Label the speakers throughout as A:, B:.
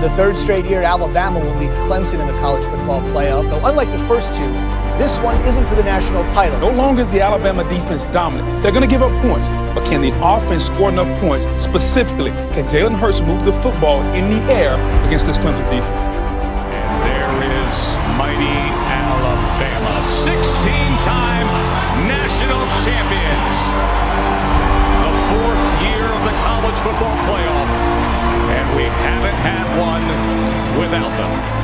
A: the third straight year, Alabama will beat Clemson in the college football playoff, though unlike the first two, this one isn't for the national title.
B: No longer is the Alabama defense dominant. They're going to give up points, but can the offense score enough points? Specifically, can Jalen Hurts move the football in the air against this Clemson defense?
C: And there is mighty Alabama, 16-time national champions. The fourth year of the college football playoff, and we haven't had one without them.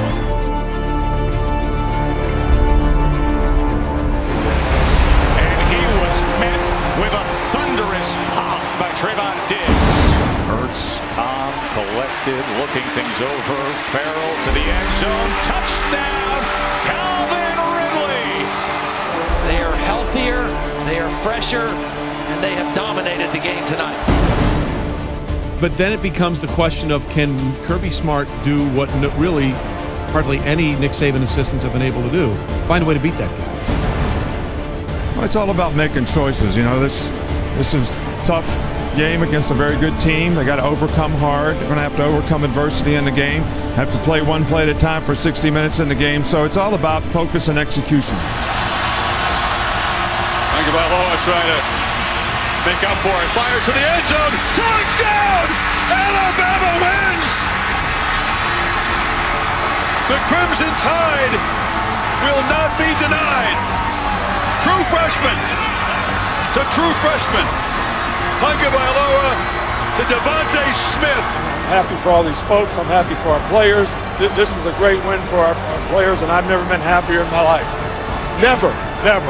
C: Met with a thunderous pop by Trayvon Diggs. Hurts, calm, collected, looking things over. Farrell to the end zone. Touchdown, Calvin Ridley.
D: They are healthier, they are fresher, and they have dominated the game tonight.
E: But then it becomes the question of, can Kirby Smart do what really hardly any Nick Saban assistants have been able to do? Find a way to beat that guy.
F: Well, it's all about making choices. You know, this is a tough game against a very good team. They got to overcome hard. They're going to have to overcome adversity in the game. Have to play one play at a time for 60 minutes in the game. So it's all about focus and execution.
G: Tagovailoa trying to make up for it. Fires to the end zone. Touchdown! Alabama wins! The Crimson Tide will not be denied. True freshman. It's a true freshman. Tagovailoa to DeVonta Smith.
H: I'm happy for all these folks. I'm happy for our players. This was a great win for our players, and I've never been happier in my life. Never, never.